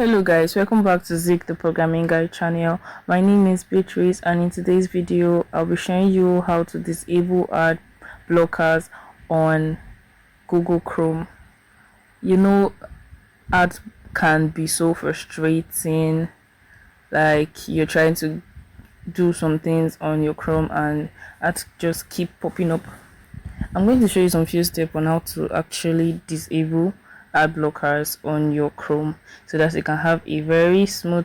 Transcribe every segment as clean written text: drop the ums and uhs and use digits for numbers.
Hello guys, welcome back to Zik the Programming Guide channel. My name is Beatrice, and in today's video I'll be showing you how to disable ad blockers on Google Chrome. You know, ads can be so frustrating, like you're trying to do some things on your Chrome and ads just keep popping up. I'm going to show you some few steps on how to actually disable ad blockers on your Chrome so that you can have a very smooth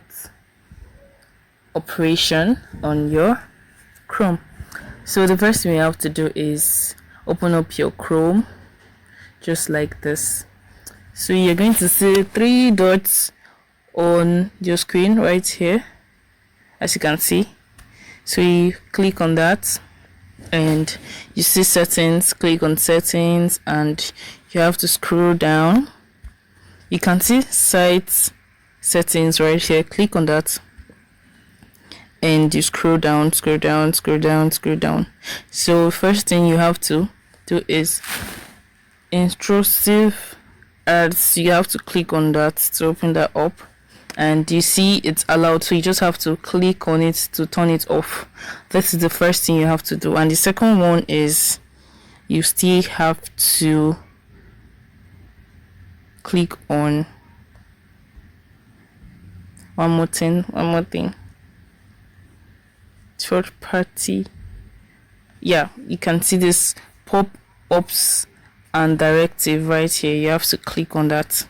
operation on your Chrome. So the first thing you have to do is open up your Chrome just like this. So you're going to see 3 dots on your screen right here, as you can see. So you click on that and you see settings. Click on settings and you have to scroll down. You can see site settings right here. Click on that and you scroll down. So first thing you have to do is intrusive ads. You have to click on that to open that up, and you see it's allowed, so you just have to click on it to turn it off. This is the first thing you have to do. And the second one is you still have to click on one more thing, third party. Yeah, you can see this pop-ups and directive right here. You have to click on that,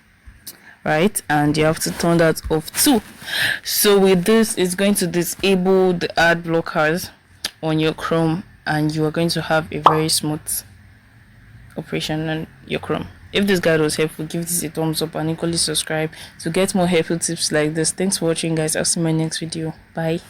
right, and you have to turn that off too. So with this, it's going to disable the ad blockers on your Chrome, and you are going to have a very smooth operation on your Chrome. If this guide was helpful, give this a thumbs up and equally subscribe to get more helpful tips like this. Thanks for watching guys. I'll see you in my next video. Bye.